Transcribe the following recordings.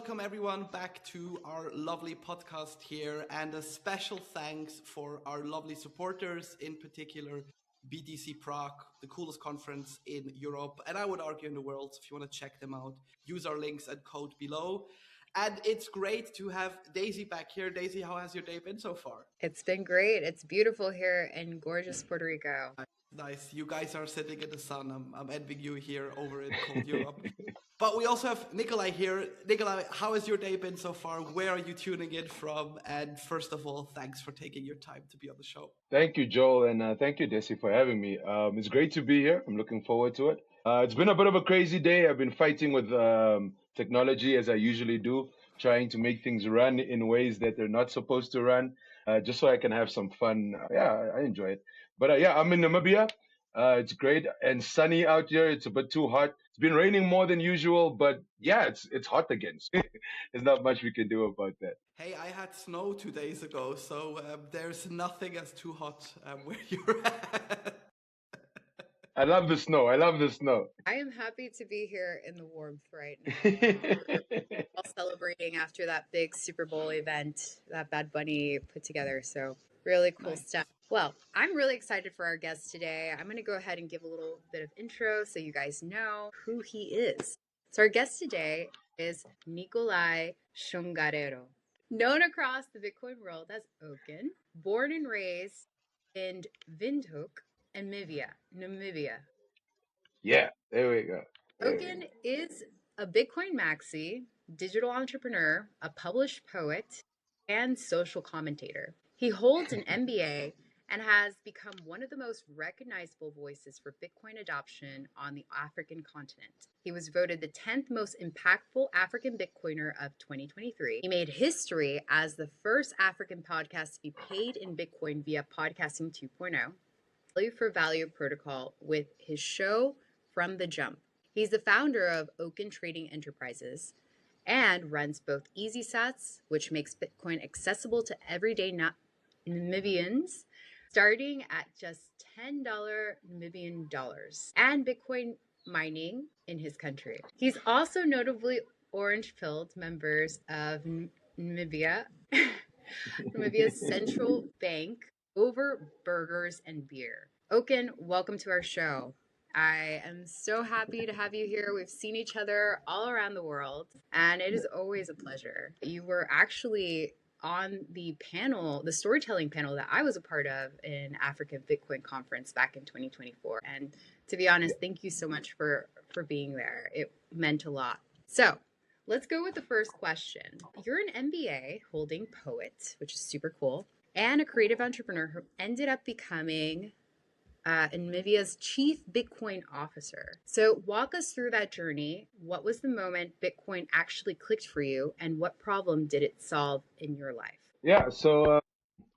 welcome everyone back to our lovely podcast here, and a special thanks for our lovely supporters, in particular BTC Prague, the coolest conference in Europe, and I would argue in the world. If you want to check them out, use our links and code below. And it's great to have Daisy back here. Daisy, how has your day been so far? It's been great. It's beautiful here in gorgeous Puerto Rico. Nice. You guys are sitting in the sun. I'm envying you here over in cold Europe. But we also have Nikolai here. Nikolai, how has your day been so far? Where are you tuning in from? And first of all, thanks for taking your time to be on the show. Thank you, Joel, and thank you, Desi, for having me. It's great to be here. I'm looking forward to it. It's been a bit of a crazy day. I've been fighting with technology, as I usually do, trying to make things run in ways that they're not supposed to run, just so I can have some fun. I enjoy it. But I'm in Namibia. It's great and sunny out here. It's a bit too hot. It's been raining more than usual, but it's hot again. There's not much we can do about that. Hey, I had snow 2 days ago, so there's nothing as too hot where you're at. I love the snow. I am happy to be here in the warmth right now. All celebrating after that big Super Bowl event that Bad Bunny put together. So really cool stuff. Well, I'm really excited for our guest today. I'm going to go ahead and give a little bit of intro so you guys know who he is. So our guest today is Oking Tjongarero, known across the Bitcoin world as Okin, born and raised in Windhoek, Namibia. Yeah, there we go. Okin is a Bitcoin maxi, digital entrepreneur, a published poet, and social commentator. He holds an MBA and has become one of the most recognizable voices for Bitcoin adoption on the African continent. He was voted the 10th most impactful African Bitcoiner of 2023. He made history as the first African podcast to be paid in Bitcoin via Podcasting 2.0, value for value protocol with his show From the Jump. He's the founder of Okin Trading Enterprises and runs both EasySats, which makes Bitcoin accessible to everyday Namibians, starting at just $10 Namibian dollars, and Bitcoin mining in his country. He's also notably orange-pilled members of Namibia's central bank over burgers and beer. Okin, welcome to our show. I am so happy to have you here. We've seen each other all around the world, and it is always a pleasure. You were actually on the panel, the storytelling panel that I was a part of in African Bitcoin conference back in 2024. And to be honest, thank you so much for being there. It meant a lot. So let's go with the first question. You're an MBA holding poet, which is super cool, and a creative entrepreneur who ended up becoming Namibia's chief Bitcoin officer. So walk us through that journey. What was the moment Bitcoin actually clicked for you, and what problem did it solve in your life? Yeah. So,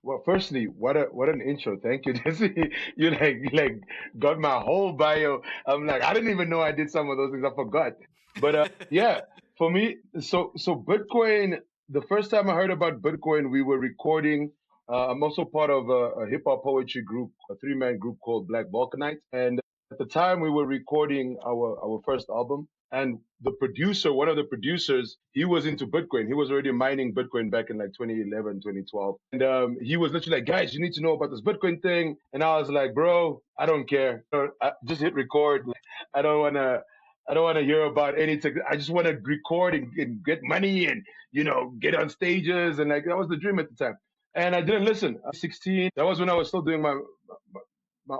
well, firstly, what an intro. Thank you, Jesse. You like got my whole bio. I'm like, I didn't even know I did some of those things. I forgot. But for me, so Bitcoin. The first time I heard about Bitcoin, we were recording. I'm also part of a hip hop poetry group, a 3-man group called Black Balkanite. And at the time we were recording our first album, and one of the producers, he was into Bitcoin. He was already mining Bitcoin back in like 2011, 2012. And he was literally like, guys, you need to know about this Bitcoin thing. And I was like, bro, I don't care. I just hit record. I don't want to hear about anything. I just want to record and get money and, get on stages. And like, that was the dream at the time. And I didn't listen. 16, that was when I was still doing my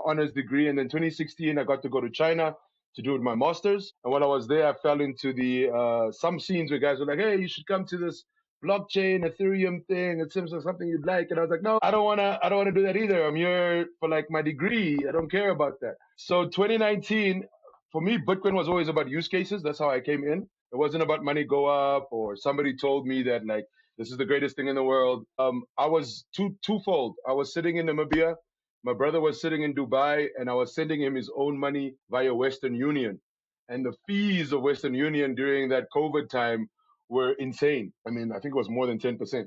honors degree. And then 2016, I got to go to China to do my master's. And while I was there, I fell into the some scenes where guys were like, hey, you should come to this blockchain, Ethereum thing. It seems like something you'd like. And I was like, no, I don't want to do that either. I'm here for like my degree. I don't care about that. So 2019, for me, Bitcoin was always about use cases. That's how I came in. It wasn't about money go up or somebody told me that like, this is the greatest thing in the world. I was twofold. I was sitting in Namibia. My brother was sitting in Dubai, and I was sending him his own money via Western Union. And the fees of Western Union during that COVID time were insane. I mean, I think it was more than 10%.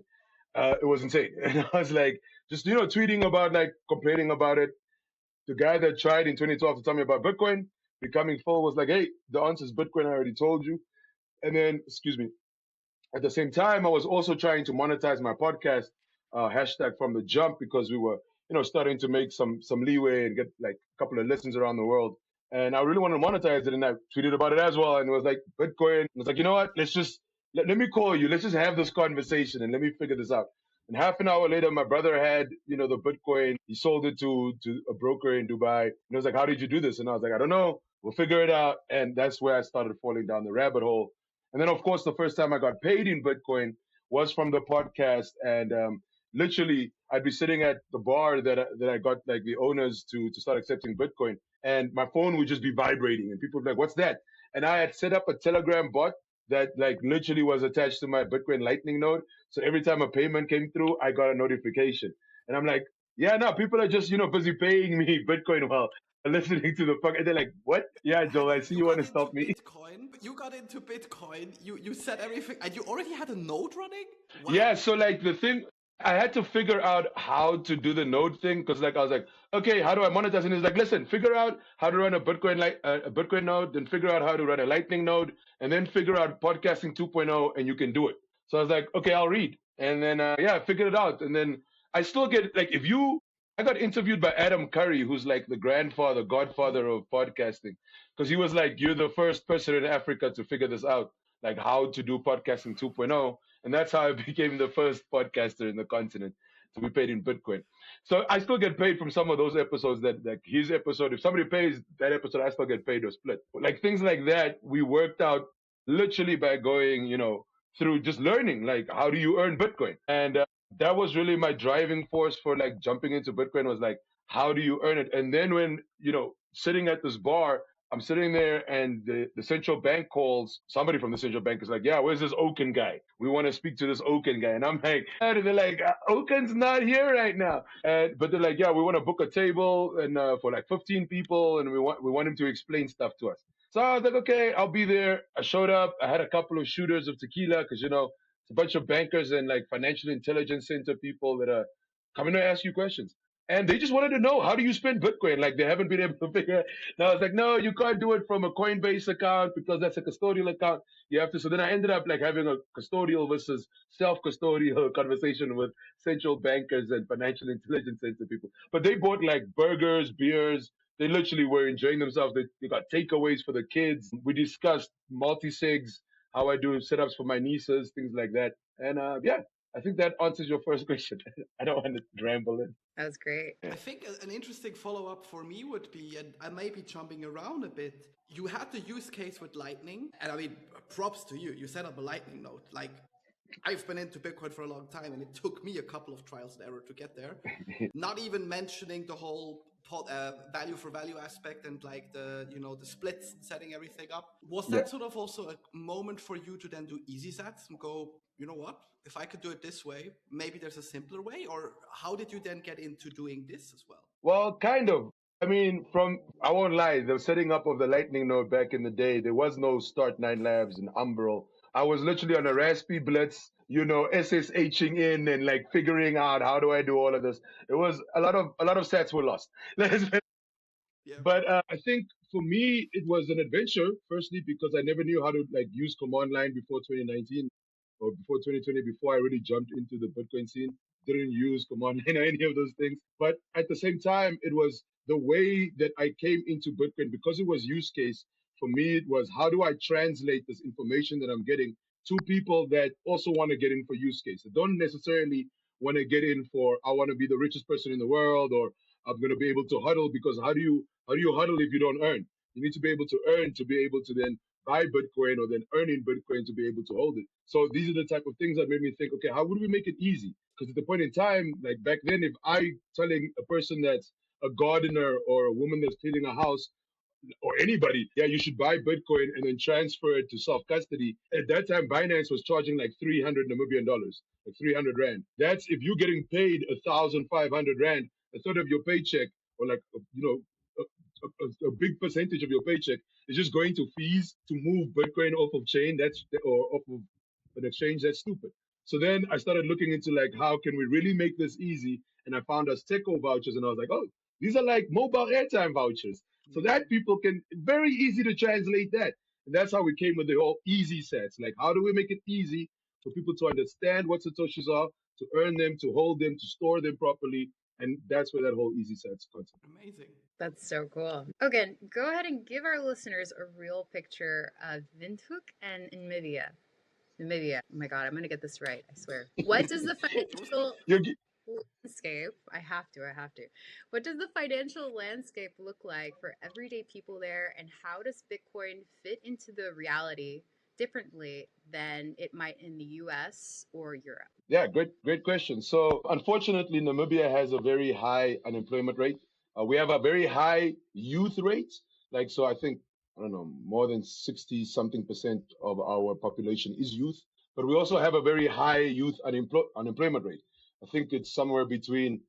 It was insane. And I was like, just, tweeting about, like, complaining about it. The guy that tried in 2012 to tell me about Bitcoin becoming full was like, hey, the answer is Bitcoin. I already told you. And then, excuse me. At the same time, I was also trying to monetize my podcast hashtag from the jump because we were, starting to make some leeway and get like a couple of listens around the world. And I really wanted to monetize it, and I tweeted about it as well. And it was like Bitcoin. I was like, you know what? Let's just let me call you. Let's just have this conversation and let me figure this out. And half an hour later, my brother had, the Bitcoin. He sold it to a broker in Dubai. And he was like, "How did you do this?" And I was like, "I don't know. We'll figure it out." And that's where I started falling down the rabbit hole. And then, of course, the first time I got paid in Bitcoin was from the podcast. And literally, I'd be sitting at the bar that I got like the owners to start accepting Bitcoin, and my phone would just be vibrating, and people would be like, "What's that?" And I had set up a Telegram bot that like literally was attached to my Bitcoin Lightning node. So every time a payment came through, I got a notification, and I'm like, "Yeah, no, people are just busy paying me Bitcoin while listening to the fuck." And they're like, "What? Yeah, Joel, I see you want to stop me." You got into Bitcoin. You said everything, and you already had a node running. Wow. Yeah, so like the thing, I had to figure out how to do the node thing because like I was like, okay, how do I monetize? And he's like, listen, figure out how to run a Bitcoin a Bitcoin node, then figure out how to run a Lightning node, and then figure out podcasting 2.0, and you can do it. So I was like, okay, I'll read, and then yeah, I figured it out, and then I still get like I got interviewed by Adam Curry, who's like the godfather of podcasting, because he was like, you're the first person in Africa to figure this out, like how to do podcasting 2.0. And that's how I became the first podcaster in the continent to be paid in Bitcoin. So I still get paid from some of those episodes that like his episode. If somebody pays that episode, I still get paid or split. Like things like that, we worked out literally by going, through just learning, like how do you earn Bitcoin? And that was really my driving force for like jumping into Bitcoin was like, how do you earn it? And then when, sitting at this bar, I'm sitting there and the central bank calls somebody from the central bank is like, yeah, where's this Okin guy? We want to speak to this Okin guy. And I'm like, and they're like, Okin's not here right now. But they're like, yeah, we want to book a table and for like 15 people. And we want him to explain stuff to us. So I was like, okay, I'll be there. I showed up. I had a couple of shooters of tequila because, it's a bunch of bankers and like financial intelligence center people that are coming to ask you questions. And they just wanted to know, how do you spend Bitcoin? Like they haven't been able to figure it. And I was like, no, you can't do it from a Coinbase account because that's a custodial account. You have to. So then I ended up like having a custodial versus self-custodial conversation with central bankers and financial intelligence center people. But they bought like burgers, beers. They literally were enjoying themselves. They got takeaways for the kids. We discussed multi-sigs, how I do setups for my nieces, things like that. And yeah, I think that answers your first question. I don't want to ramble in. That was great. I think an interesting follow-up for me would be, and I may be jumping around a bit, you had the use case with Lightning, and I mean, props to you. You set up a Lightning node. Like, I've been into Bitcoin for a long time, and it took me a couple of trials and error to get there. Not even mentioning the whole value for value aspect and like the splits and setting everything up. Was that sort of also a moment for you to then do easy sats and go, you know what? If I could do it this way, maybe there's a simpler way? Or how did you then get into doing this as well? Well, kind of. I mean, I won't lie, the setting up of the Lightning node back in the day, there was no Start 9 Labs and Umbral. I was literally on a Raspberry Blitz, SSHing in and like figuring out how do I do all of this. It was a lot of sats were lost. But I think for me, it was an adventure, firstly, because I never knew how to like use command line before 2019 or before 2020, before I really jumped into the Bitcoin scene. Didn't use command line or any of those things. But at the same time, it was the way that I came into Bitcoin because it was use case. For me, it was how do I translate this information that I'm getting to people that also want to get in for use case. They don't necessarily want to get in for I want to be the richest person in the world or I'm going to be able to huddle because how do you huddle if you don't earn? You need to be able to earn to be able to then buy Bitcoin or then earn in Bitcoin to be able to hold it. So these are the type of things that made me think, okay, how would we make it easy? Because at the point in time, like back then, if I telling a person that's a gardener or a woman that's cleaning a house or anybody, yeah, you should buy Bitcoin and then transfer it to self-custody. At that time, Binance was charging like 300 Namibian dollars, like 300 Rand. That's if you're getting paid 1,500 Rand, a third of your paycheck, or like, a big percentage of your paycheck is just going to fees to move Bitcoin off of chain. Or off of an exchange. That's stupid. So then I started looking into like, how can we really make this easy? And I found us Teco vouchers and I was like, oh, these are like mobile airtime vouchers. So that people can, very easy to translate that. And that's how we came with the whole easy sets. Like, how do we make it easy for people to understand what Satoshis are, to earn them, to hold them, to store them properly. And that's where that whole easy sets concept. Amazing. That's so cool. Okay, go ahead and give our listeners a real picture of Windhoek and Namibia. Namibia. Oh my God, I'm going to get this right. I swear. What does the financial landscape, I have to. What does the financial landscape look like for everyday people there, and how does Bitcoin fit into the reality differently than it might in the US or Europe? Yeah, great question. So unfortunately, Namibia has a very high unemployment rate. We have a very high youth rate. Like, so I think, I don't know, more than 60 something percent of our population is youth. But we also have a very high youth unemployment rate. I think it's somewhere between,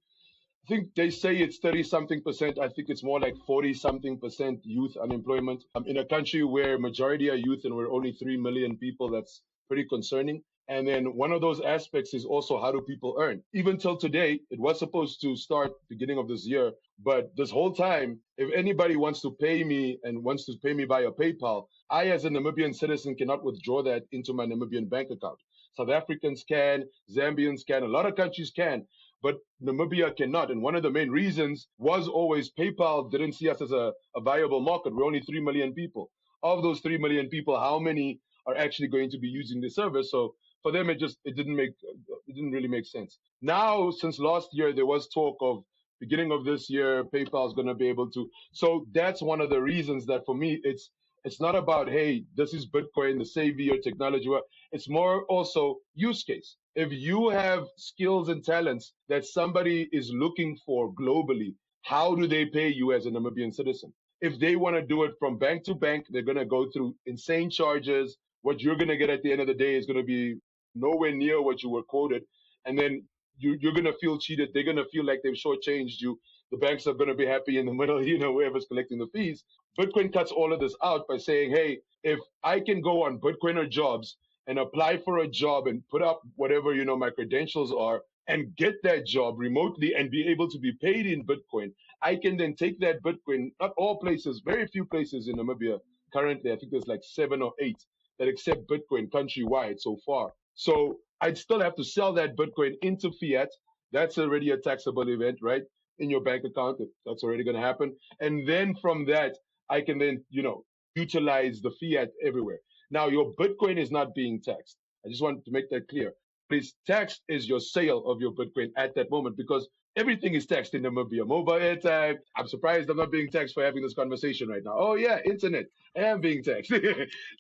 I think they say it's 30 something percent. I think it's more like 40 something percent youth unemployment. In a country where majority are youth and we're only 3 million people, that's pretty concerning. And then one of those aspects is also, how do people earn? Even till today, it was supposed to start beginning of this year, but this whole time, if anybody wants to pay me and wants to pay me via PayPal, I as a Namibian citizen cannot withdraw that into my Namibian bank account. South Africans can, Zambians can, a lot of countries can, but Namibia cannot. And one of the main reasons was always PayPal didn't see us as a viable market. We're only 3 million people. Of those 3 million people, how many are actually going to be using the service? So for them, it didn't really make sense. Now, since last year, there was talk of beginning of this year, PayPal is going to be able to. So that's one of the reasons that for me, it's not about, hey, this is Bitcoin, the savior technology. It's more also use case. If you have skills and talents that somebody is looking for globally, how do they pay you as a Namibian citizen? If they want to do it from bank to bank, they're going to go through insane charges. What you're going to get at the end of the day is going to be nowhere near what you were quoted. And then you're going to feel cheated. They're going to feel like they've shortchanged you. The banks are going to be happy in the middle, whoever's collecting the fees. Bitcoin cuts all of this out by saying, hey, if I can go on Bitcoiner jobs and apply for a job and put up whatever, my credentials are and get that job remotely and be able to be paid in Bitcoin, I can then take that Bitcoin, not all places, very few places in Namibia currently, I think there's like 7 or 8 that accept Bitcoin countrywide so far. So I'd still have to sell that Bitcoin into fiat. That's already a taxable event, right? In your bank account, that's already going to happen. And then from that, I can then, utilize the fiat everywhere. Now, your Bitcoin is not being taxed. I just want to make that clear. What is taxed is your sale of your Bitcoin at that moment, because everything is taxed in Namibia. Mobile airtime. I'm surprised I'm not being taxed for having this conversation right now. Oh, yeah, internet. I am being taxed.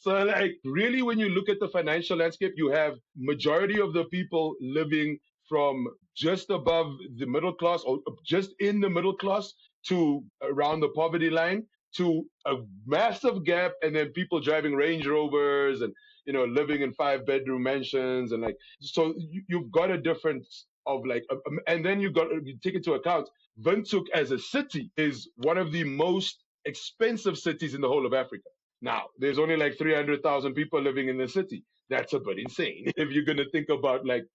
So, like, really, when you look at the financial landscape, you have majority of the people living from just above the middle class or just in the middle class to around the poverty line, to a massive gap, and then people driving Range Rovers and living in 5-bedroom mansions, and like, so you've got a difference of like, and then you take into account Windhoek as a city is one of the most expensive cities in the whole of Africa. Now, there's only like 300,000 people living in the city. That's a bit insane. If you're going to think about like,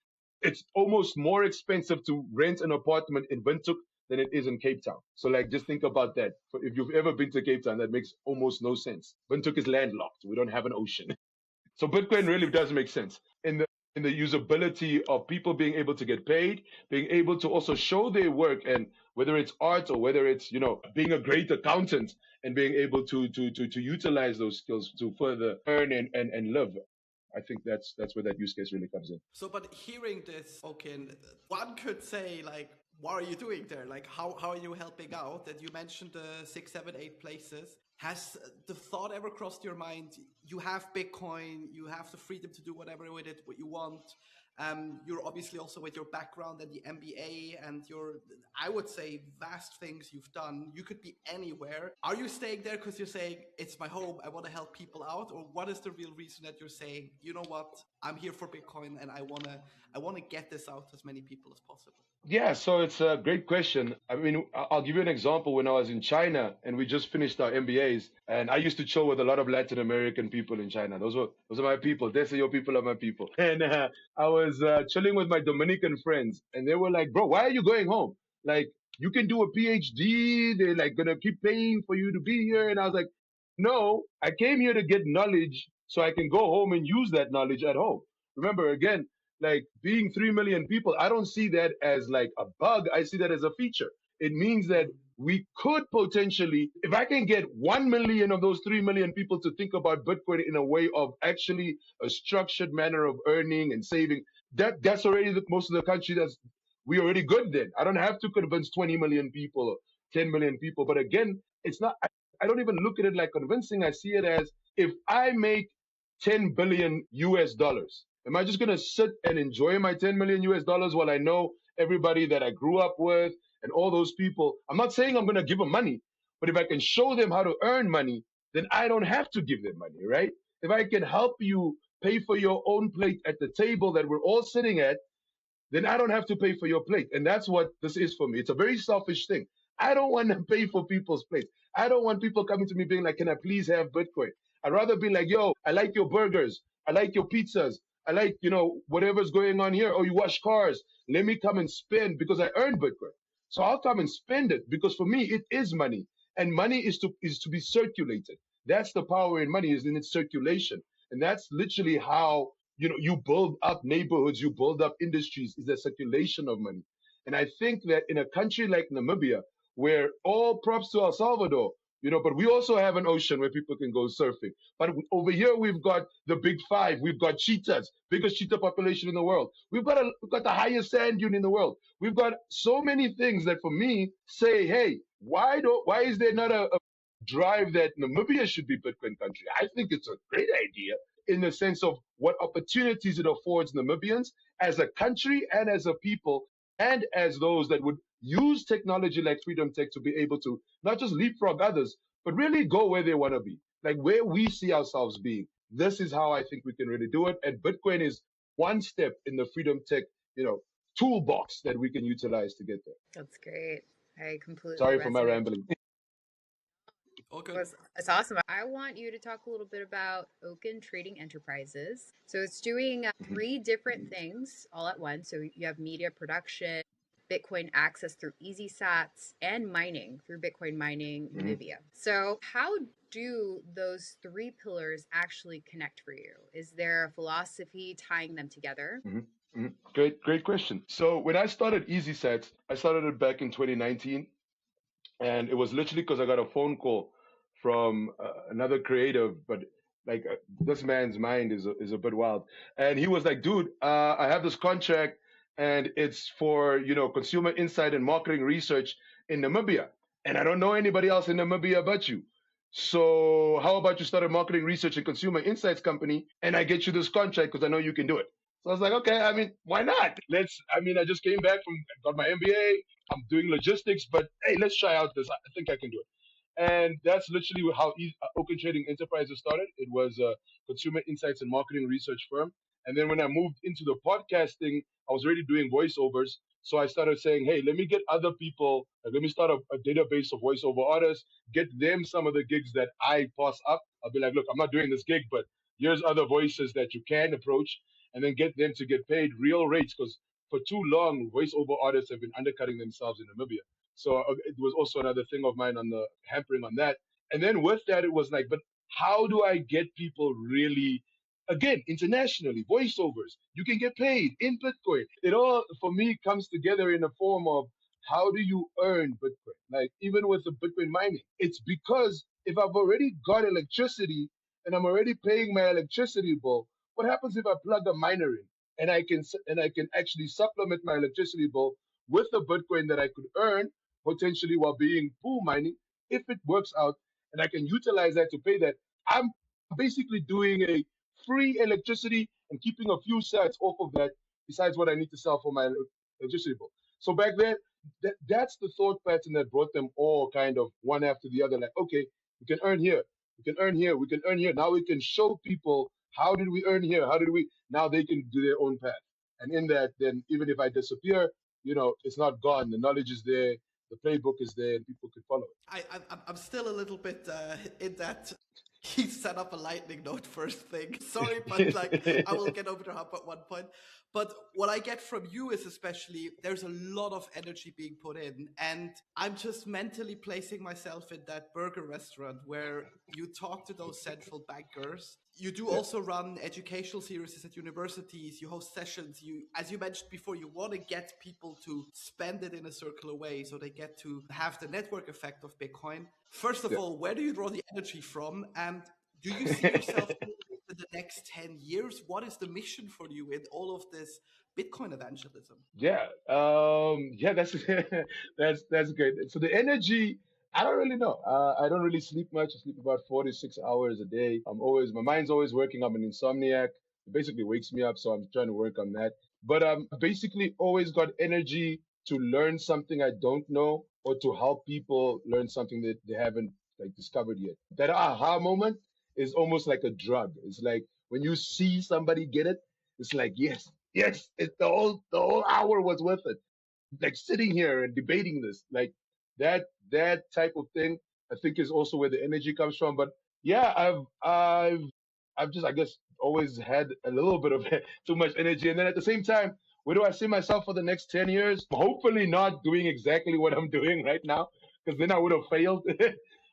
it's almost more expensive to rent an apartment in Windhoek than it is in Cape Town. So like, just think about that. If you've ever been to Cape Town, that makes almost no sense. Windhoek is landlocked. We don't have an ocean. So Bitcoin really does make sense in the usability of people being able to get paid, being able to also show their work, and whether it's art or whether it's being a great accountant and being able to utilize those skills to further earn and live. I think that's where that use case really comes in. So, but hearing this, Okin, one could say like, what are you doing there? Like, how are you helping out? That you mentioned the 6, 7, 8 places. Has the thought ever crossed your mind? You have Bitcoin, you have the freedom to do whatever with it, what you want. You're obviously also with your background and the MBA and your, I would say, vast things you've done. You could be anywhere. Are you staying there because you're saying, it's my home, I want to help people out? Or what is the real reason that you're saying, you know what, I'm here for Bitcoin and I want to get this out to as many people as possible? Yeah, so it's a great question. I mean, I'll give you an example. When I was in China and we just finished our MBAs, and I used to chill with a lot of Latin American people in China. Those are my people. They say your people are my people. And I was chilling with my Dominican friends, and they were like, "Bro, why are you going home? Like, you can do a PhD. They're like gonna keep paying for you to be here." And I was like, "No, I came here to get knowledge so I can go home and use that knowledge at home. Remember, again, like being 3 million people, I don't see that as like a bug. I see that as a feature. It means that we could potentially, if I can get 1 million of those 3 million people to think about Bitcoin in a way of actually a structured manner of earning and saving, that's already most of the country. We already good then. I don't have to convince 20 million people or 10 million people. But again, it's not, I don't even look at it like convincing. I see it as, if I make 10 billion US dollars, am I just going to sit and enjoy my 10 million US dollars while I know everybody that I grew up with and all those people? I'm not saying I'm going to give them money, but if I can show them how to earn money, then I don't have to give them money, right? If I can help you pay for your own plate at the table that we're all sitting at, then I don't have to pay for your plate. And that's what this is for me. It's a very selfish thing. I don't want to pay for people's plates. I don't want people coming to me being like, can I please have Bitcoin? I'd rather be like, yo, I like your burgers. I like your pizzas. I like, whatever's going on here. Oh, you wash cars. Let me come and spend because I earned Bitcoin. So I'll come and spend it because for me, it is money. And money is to be circulated. That's the power in money, is in its circulation. And that's literally how you build up neighborhoods, you build up industries, is the circulation of money. And I think that in a country like Namibia, where all props to El Salvador, but we also have an ocean where people can go surfing. But over here, we've got the big five. We've got cheetahs, biggest cheetah population in the world. We've got the highest sand dune in the world. We've got so many things that for me say, hey, why is there not a drive that Namibia should be Bitcoin country? I think it's a great idea in the sense of what opportunities it affords Namibians as a country and as a people, and as those that would use technology like Freedom Tech to be able to not just leapfrog others, but really go where they want to be, like where we see ourselves being. This is how I think we can really do it. And Bitcoin is one step in the Freedom Tech, toolbox that we can utilize to get there. That's great. I completely Sorry for my resonate. rambling. Okay. It's awesome. I want you to talk a little bit about Okin Trading Enterprises. So it's doing 3 different things all at once. So you have media production, Bitcoin access through easy sats, and mining through Bitcoin mining Namibia. So how do those 3 pillars actually connect for you? Is there a philosophy tying them together? Great question. So when I started Easy Sats, I started it back in 2019. And it was literally because I got a phone call from another creative, but like this man's mind is a bit wild. And he was like, dude, I have this contract and it's for, consumer insight and marketing research in Namibia. And I don't know anybody else in Namibia but you. So how about you start a marketing research and consumer insights company and I get you this contract because I know you can do it. So I was like, okay, why not? I just came back got my MBA. I'm doing logistics, but hey, let's try out this. I think I can do it. And that's literally how Okin Trading Enterprises started. It was a consumer insights and marketing research firm. And then when I moved into the podcasting, I was already doing voiceovers. So I started saying, hey, let me get other people, let me start a database of voiceover artists, get them some of the gigs that I pass up. I'll be like, look, I'm not doing this gig, but here's other voices that you can approach, and then get them to get paid real rates, because for too long, voiceover artists have been undercutting themselves in Namibia. So it was also another thing of mine on the hampering on that. And then with that, it was like, but how do I get people really, again, internationally, voiceovers, you can get paid in Bitcoin. It all, for me, comes together in the form of how do you earn Bitcoin? Like even with the Bitcoin mining, it's because if I've already got electricity and I'm already paying my electricity bill, what happens if I plug a miner in and I can actually supplement my electricity bill with the Bitcoin that I could earn potentially while being pool mining, if it works out, and I can utilize that to pay that? I'm basically doing a free electricity and keeping a few cents off of that besides what I need to sell for my electricity bill. So back then, that's the thought pattern that brought them all kind of one after the other. Like, okay, we can earn here, we can earn here, we can earn here. Now we can show people how did we earn here? How did we? Now they can do their own path. And in that, then even if I disappear, it's not gone. The knowledge is there, the playbook is there, and people can follow it. I'm still a little bit in that. He set up a lightning node first thing. Sorry, but I will get over the hump at one point. But what I get from you is especially there's a lot of energy being put in. And I'm just mentally placing myself in that burger restaurant where you talk to those central bankers You do also run educational series at universities. You host sessions. You, as you mentioned before, you want to get people to spend it in a circular way so they get to have the network effect of Bitcoin. First of Yeah. all, where do you draw the energy from? And do you see yourself doing it in the next 10 years? What is the mission for you in all of this Bitcoin evangelism? Yeah, yeah, that's that's good. So the energy, I don't really know. I don't really sleep much. I sleep about 4 to 6 hours a day. My mind's always working. I'm an insomniac. It basically wakes me up, so I'm trying to work on that. But basically always got energy to learn something I don't know or to help people learn something that they haven't like discovered yet. That aha moment is almost like a drug. It's like when you see somebody get it, it's like yes, yes, the whole hour was worth it. Like sitting here and debating this, like that type of thing, I think is also where the energy comes from. But yeah, I've just I guess always had a little bit of too much energy, and then at the same time, where do I see myself for the next 10 years? Hopefully, not doing exactly what I'm doing right now, because then I would have failed.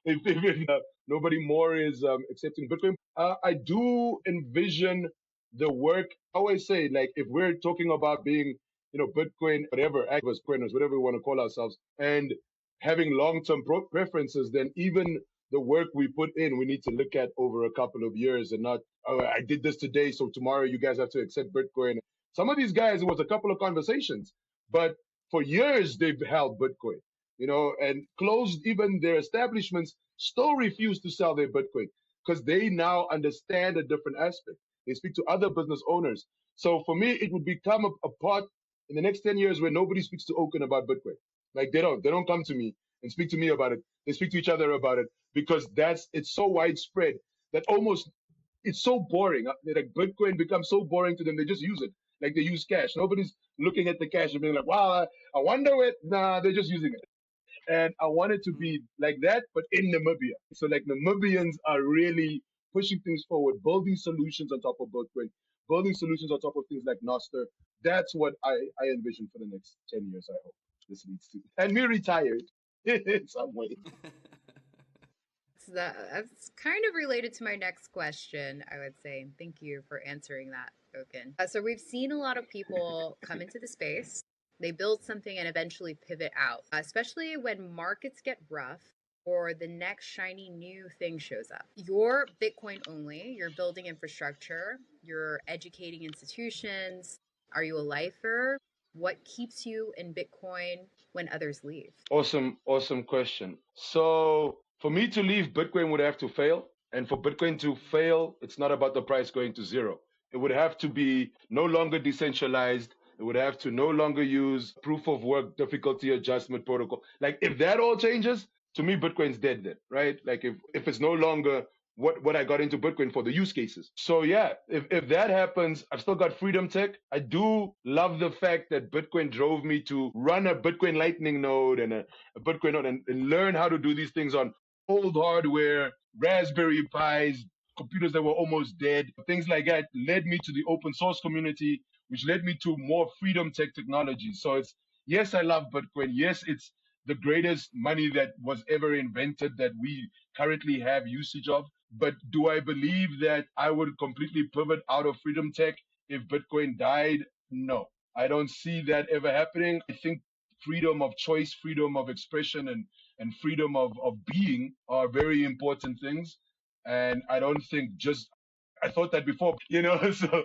If nobody more is accepting Bitcoin, I do envision the work. I always say, like, if we're talking about being, Bitcoin, whatever, activists, coiners, whatever we want to call ourselves, and having long-term preferences, then even the work we put in, we need to look at over a couple of years and not, oh, I did this today, so tomorrow you guys have to accept Bitcoin. Some of these guys, it was a couple of conversations, but for years they've held Bitcoin, and closed even their establishments, still refuse to sell their Bitcoin because they now understand a different aspect. They speak to other business owners. So for me, it would become a part in the next 10 years where nobody speaks to Okin about Bitcoin. Like they don't come to me and speak to me about it. They speak to each other about it because it's so widespread that almost it's so boring. Like Bitcoin becomes so boring to them, they just use it. Like they use cash. Nobody's looking at the cash and being like, wow, I wonder it. Nah, they're just using it. And I want it to be like that, but in Namibia. So like Namibians are really pushing things forward, building solutions on top of Bitcoin, building solutions on top of things like Noster. That's what I envision for the next 10 years, I hope this leads to. And me retired in some way. So that's kind of related to my next question, I would say. Thank you for answering that, Okin. So we've seen a lot of people come into the space. They build something and eventually pivot out, especially when markets get rough or the next shiny new thing shows up. You're Bitcoin only, you're building infrastructure, you're educating institutions. Are you a lifer? What keeps you in Bitcoin when others leave? Awesome question. So for me to leave, Bitcoin would have to fail. And for Bitcoin to fail, it's not about the price going to zero. It would have to be no longer decentralized. It would have to no longer use proof of work difficulty adjustment protocol. Like if that all changes, to me, Bitcoin's dead then, right? Like if it's no longer what I got into Bitcoin for, the use cases. So yeah, if that happens, I've still got freedom tech. I do love the fact that Bitcoin drove me to run a Bitcoin Lightning node and a Bitcoin node and learn how to do these things on old hardware, Raspberry Pis, computers that were almost dead. Things like that led me to the open source community, which led me to more freedom tech technology. So it's, yes, I love Bitcoin. Yes, it's the greatest money that was ever invented that we currently have usage of. But do I believe that I would completely pivot out of freedom tech if Bitcoin died? No, I don't see that ever happening. I think freedom of choice, freedom of expression, and freedom of being are very important things. And I don't think I thought that before, so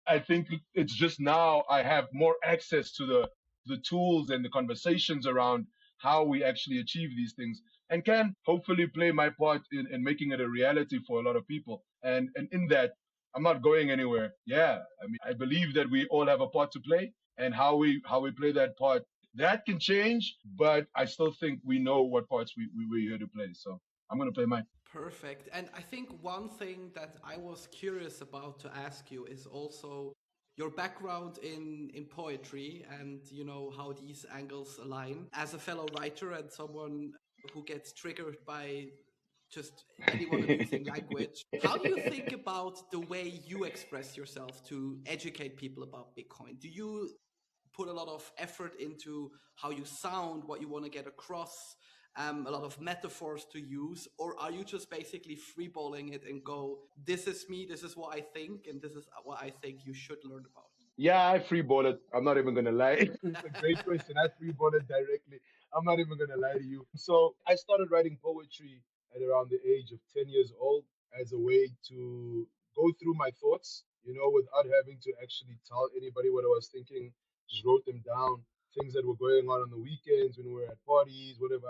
I think it's just now I have more access to the tools and the conversations around how we actually achieve these things and can hopefully play my part in making it a reality for a lot of people. And in that, I'm not going anywhere. Yeah, I mean, I believe that we all have a part to play, and how we play that part, that can change, but I still think we know what parts we're here to play. So I'm going to play mine. Perfect. And I think one thing that I was curious about to ask you is also your background in poetry and how these angles align. As a fellow writer and someone who gets triggered by just anyone abusing language, how do you think about the way you express yourself to educate people about Bitcoin? Do you put a lot of effort into how you sound, what you want to get across? a lot of metaphors to use, or are you just basically freeballing it and go, this is me, this is what I think, and this is what I think you should learn about? Yeah, I freeball it. I'm not even gonna lie. It's a great question. I freeball it directly. I'm not even gonna lie to you. So I started writing poetry at around the age of 10 years old as a way to go through my thoughts, without having to actually tell anybody what I was thinking. Just wrote them down, things that were going on the weekends when we were at parties, whatever.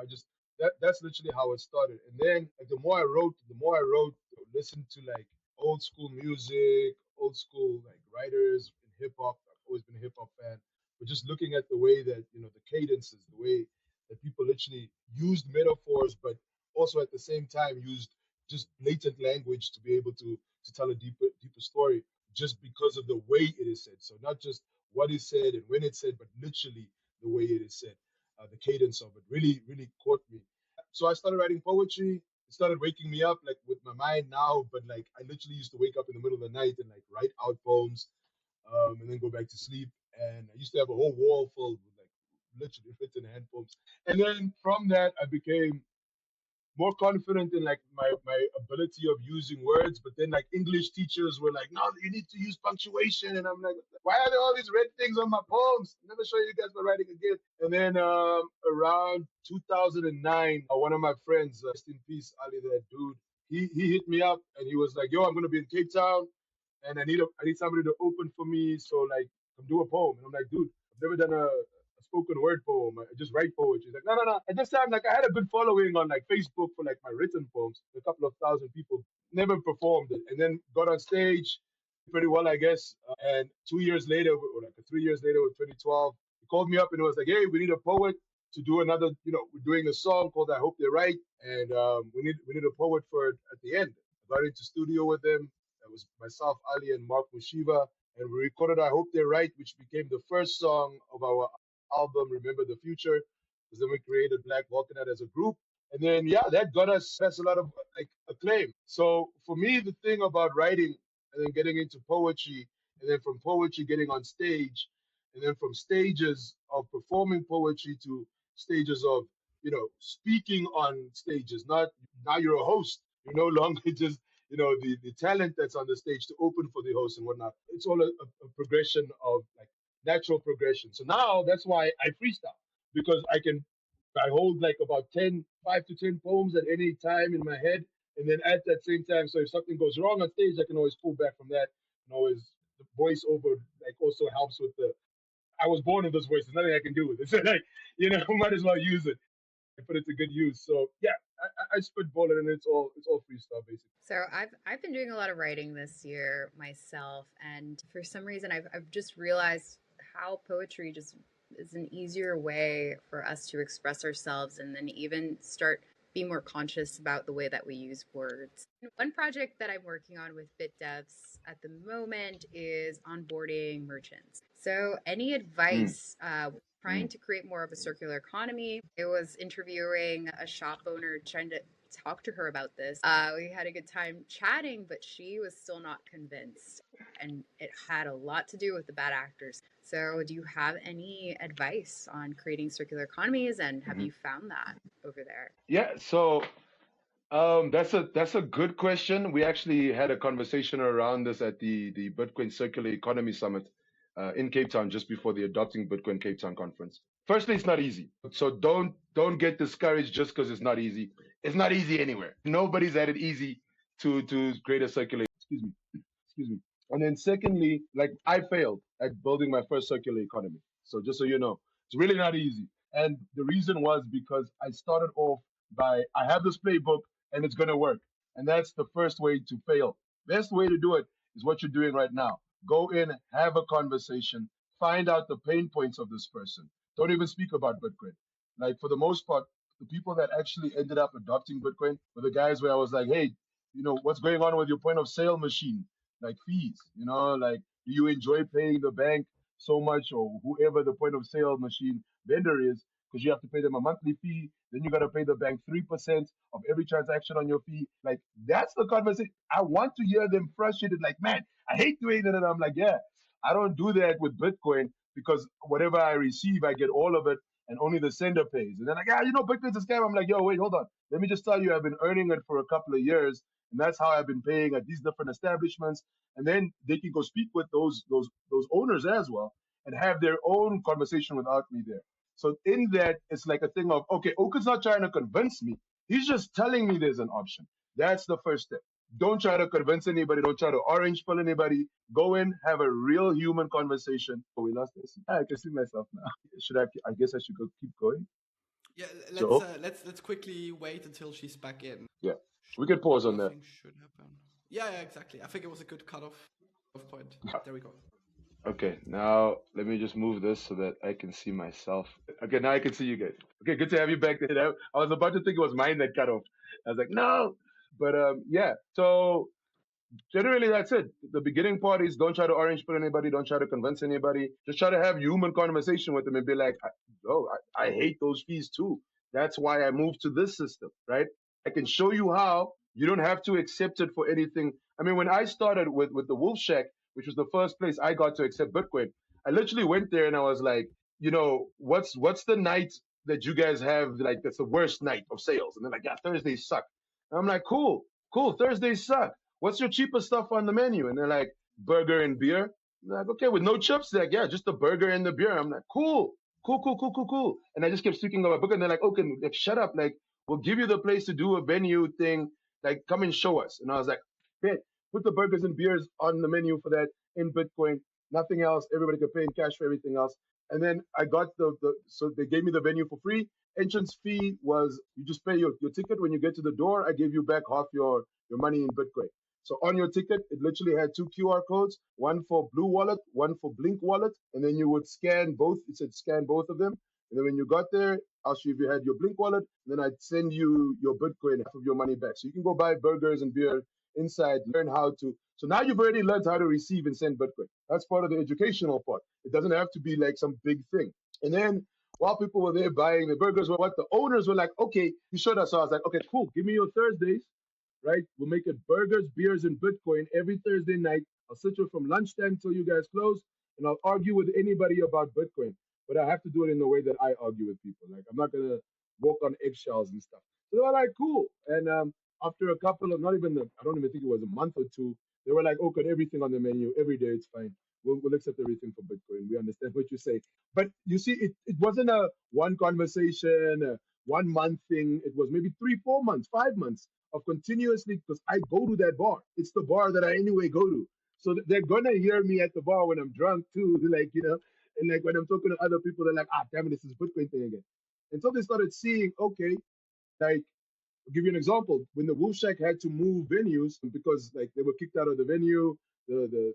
That's literally how it started. And then like the more I wrote, listened to like old school music, old school like writers in hip hop. I've always been a hip hop fan. But just looking at the way that, the cadences, the way that people literally used metaphors, but also at the same time used just blatant language to be able to tell a deeper story, just because of the way it is said. So not just what is said and when it's said, but literally the way it is said. The cadence of it really, really caught me. So I started writing poetry. It started waking me up like with my mind now, but like I literally used to wake up in the middle of the night and like write out poems, and then go back to sleep. And I used to have a whole wall full with like literally written hand poems. And then from that, I became more confident in like my ability of using words. But then like English teachers were like, no, you need to use punctuation. And I'm like, why are there all these red things on my poems? Never show you guys my writing again. And then around 2009, one of my friends, rest in peace, Ali, that dude, he hit me up and he was like, yo, I'm gonna be in Cape Town and I need somebody to open for me. So like, come do a poem. And I'm like, dude, I've never done a spoken word poem. I just write poetry. He's like, no, no, no. At this time, like I had a good following on like Facebook for like my written poems. A couple of thousand people. Never performed it, and then got on stage pretty well, I guess. And 2 years later, or like 3 years later, with 2012, he called me up and it was like, hey, we need a poet to do another. We're doing a song called "I Hope They're Right," and we need a poet for it at the end. I got into studio with them. It was myself, Ali, and Mark Mushiva, and we recorded "I Hope They're Right," which became the first song of our album "Remember the Future." Because then we created Black Volcanet as a group, and then yeah, that got us that's a lot of like acclaim. So for me, the thing about writing and then getting into poetry, and then from poetry getting on stage, and then from stages of performing poetry to stages of speaking on stages. Not now you're a host. You're no longer just the talent that's on the stage to open for the host and whatnot. It's all a progression of like natural progression. So now that's why I freestyle, because I hold like about 5 to 10 poems at any time in my head. And then at that same time, so if something goes wrong on stage, I can always pull back from that. And always the voiceover like also helps with the I was born with this voice. There's nothing I can do with it. So like, might as well use it and put it to good use. So yeah, I spitball it and it's all freestyle basically. So I've been doing a lot of writing this year myself, and for some reason I've just realized how poetry just is an easier way for us to express ourselves, and then even start be more conscious about the way that we use words. One project that I'm working on with BitDevs at the moment is onboarding merchants. So any Mm, advice trying mm. to create more of a circular economy? I was interviewing a shop owner trying to talk to her about this. We had a good time chatting, but she was still not convinced. And it had a lot to do with the bad actors. So, do you have any advice on creating circular economies, and have Mhm. you found that over there? Yeah, so that's a good question. We actually had a conversation around this at the Bitcoin Circular Economy Summit in Cape Town just before the Adopting Bitcoin Cape Town conference. Firstly, it's not easy. So don't get discouraged just because it's not easy. It's not easy anywhere. Nobody's had it easy to create a circular. Excuse me. And then secondly, like I failed at building my first circular economy. So just so you know, it's really not easy. And the reason was because I started off by I have this playbook and it's gonna work. And that's the first way to fail. Best way to do it is what you're doing right now. Go in, have a conversation, find out the pain points of this person. Don't even speak about Bitcoin. Like for the most part, the people that actually ended up adopting Bitcoin were the guys where I was like, hey, what's going on with your point of sale machine? Like fees, like do you enjoy paying the bank so much or whoever the point of sale machine vendor is, because you have to pay them a monthly fee, then you got to pay the bank 3% of every transaction on your fee. Like that's the conversation. I want to hear them frustrated, like, man, I hate doing that. And I'm like, yeah, I don't do that with Bitcoin. because whatever I receive, I get all of it, and only the sender pays. And they're like, Bitcoin's a scam. I'm like, yo, wait, hold on. Let me just tell you, I've been earning it for a couple of years, and that's how I've been paying at these different establishments. And then they can go speak with those owners as well and have their own conversation without me there. So in that, it's like a thing of, okay, Okin's not trying to convince me. He's just telling me there's an option. That's the first step. Don't try to convince anybody. Don't try to orange pill anybody. Go in, have a real human conversation. Oh, we lost this. I can see myself now. Should I? I guess I should go keep going. Yeah, So let's quickly wait until she's back in. yeah, we can pause on that. Nothing should happen. Yeah, exactly. I think it was a good cutoff point. There we go. Okay, now let me just move this so that I can see myself. Okay, now I can see you guys. Okay, good to have you back there. I was about to think it was mine that cut off. I was like, no. But yeah, so generally that's it. The beginning part is don't try to orange pill anybody, don't try to convince anybody. Just try to have human conversation with them and be like, I hate those fees too. That's why I moved to this system, right? I can show you how. You don't have to accept it for anything. I mean, when I started with the Wolf Shack, which was the first place I got to accept Bitcoin, I literally went there and I was like, what's the night that you guys have, like, that's the worst night of sales? And they're like, yeah, Thursdays suck. And I'm like, cool, Thursdays suck. What's your cheapest stuff on the menu? And they're like, burger and beer. I'm like, okay, with no chips? They're like, yeah, just the burger and the beer. I'm like, cool. And I just kept speaking about book, and they're like, okay, like, shut up. Like, we'll give you the place to do a venue thing. Like, come and show us. And I was like, bet, put the burgers and beers on the menu for that in Bitcoin. Nothing else. Everybody could pay in cash for everything else. And then I got so they gave me the venue for free. Entrance fee was, you just pay your ticket. When you get to the door, I gave you back half your money in Bitcoin. So on your ticket, it literally had 2 QR codes, one for Blue Wallet, one for Blink Wallet, and then you would scan both. It said scan both of them. And then when you got there, asked you if you had your Blink Wallet, and then I'd send you your Bitcoin, half of your money back. So you can go buy burgers and beer inside, learn how to. So now you've already learned how to receive and send Bitcoin. That's part of the educational part. It doesn't have to be like some big thing. And then while people were there buying the burgers, what the owners were like, okay, you showed us. So I was like, okay, cool. Give me your Thursdays. Right? We'll make it burgers, beers, and Bitcoin every Thursday night. I'll sit you from lunchtime till you guys close, and I'll argue with anybody about Bitcoin. But I have to do it in the way that I argue with people. Like, I'm not gonna walk on eggshells and stuff. So they were like, cool. And after a couple of, I don't even think it was a month or two, they were like, okay, everything on the menu every day, it's fine. We'll accept everything for Bitcoin. We understand what you say. But you see, it wasn't a one conversation, a 1 month thing. It was maybe 3, 4 months, 5 months of continuously, because I go to that bar. It's the bar that I anyway go to. So they're gonna hear me at the bar when I'm drunk too. They're like, and like when I'm talking to other people, they're like, damn it, this is Bitcoin thing again. And so they started seeing, okay, like, I'll give you an example. When the Wolf Shack had to move venues because like they were kicked out of the venue, the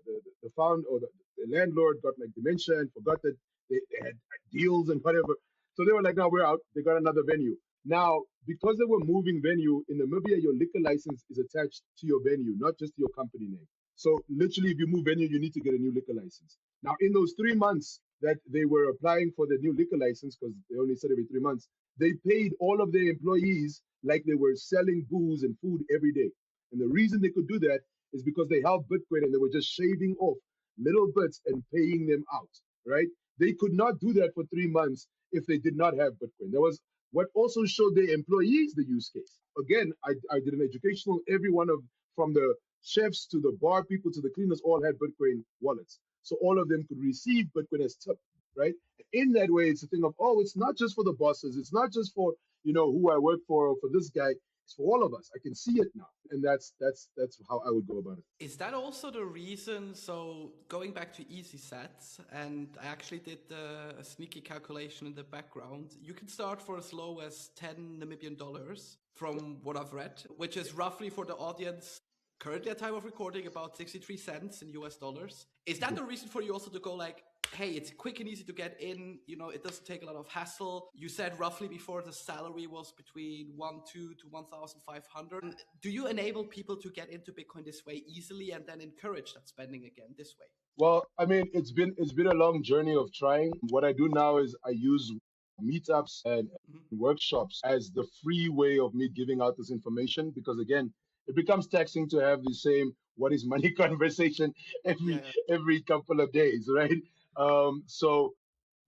founder or the landlord got like dementia and forgot that they had deals and whatever. So they were like, no, we're out. They got another venue. Now, because they were moving venue in Namibia, your liquor license is attached to your venue, not just your company name. So literally, if you move venue, you need to get a new liquor license. Now, in those 3 months that they were applying for the new liquor license, because they only said every 3 months, they paid all of their employees like they were selling booze and food every day. And the reason they could do that is because they held Bitcoin and they were just shaving off little bits and paying them out, right? They could not do that for 3 months if they did not have Bitcoin. There was what also showed their employees the use case. Again, I did an educational, every one of, from the chefs to the bar people to the cleaners, all had Bitcoin wallets. So all of them could receive Bitcoin as tip, right? In that way, it's a thing of, it's not just for the bosses. It's not just for, who I work for or for this guy. It's for all of us. I can see it now. And that's how I would go about it. Is that also the reason? So going back to easy sets, and I actually did a sneaky calculation in the background. You can start for as low as 10 Namibian dollars from what I've read, which is roughly for the audience currently at time of recording about 63 cents in US dollars. Is that the reason for you also to go like, hey, it's quick and easy to get in, it doesn't take a lot of hassle? You said roughly before the salary was between 1,200 to 1,500. Do you enable people to get into Bitcoin this way easily and then encourage that spending again this way? Well, I mean, it's been a long journey of trying. What I do now is I use meetups and workshops as the free way of me giving out this information, because again, it becomes taxing to have the same what is money conversation every couple of days, right? So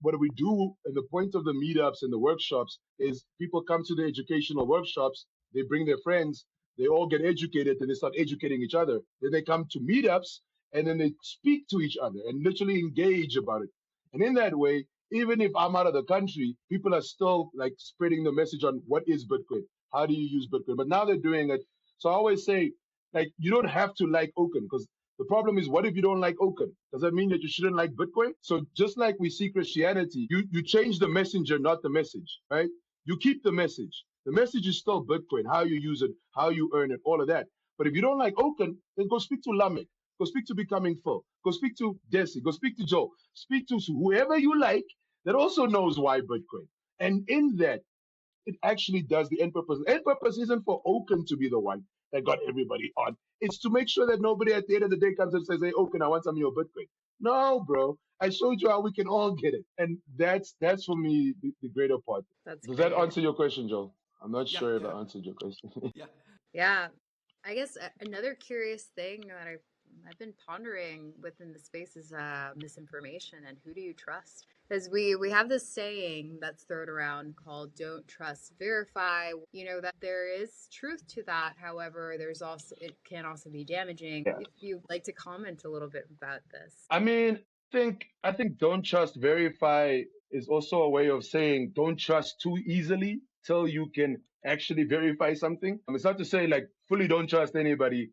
what we do, and the point of the meetups and the workshops is people come to the educational workshops, they bring their friends, they all get educated, and they start educating each other. Then they come to meetups, and then they speak to each other and literally engage about it. And in that way, even if I'm out of the country, people are still like spreading the message on what is Bitcoin, how do you use Bitcoin. But now they're doing it. So I always say, like, you don't have to like Okin, because the problem is, what if you don't like Okin? Does that mean that you shouldn't like Bitcoin? So just like we see Christianity, you change the messenger, not the message, right? You keep the message. The message is still Bitcoin, how you use it, how you earn it, all of that. But if you don't like Okin, then go speak to Lamek. Go speak to Becoming Full. Go speak to Desi. Go speak to Joe. Speak to whoever you like that also knows why Bitcoin. And in that, it actually does the end purpose. The end purpose isn't for Okin to be the one that got everybody on. It's to make sure that nobody at the end of the day comes and says, hey, Okin, I want some of your Bitcoin. No, bro. I showed you how we can all get it. And that's for me the greater part. That's Does great. that answer your question, Joe? I'm not Yeah, sure if yeah. I answered your question. Yeah. Yeah. I guess another curious thing that I've been pondering within the space is misinformation and who do you trust? Because we have this saying that's thrown around called "don't trust, verify." You know that there is truth to that. However, it can also be damaging. Yeah. If you'd like to comment a little bit about this. I mean, I think don't trust, verify is also a way of saying don't trust too easily till you can actually verify something. It's not to say like fully don't trust anybody.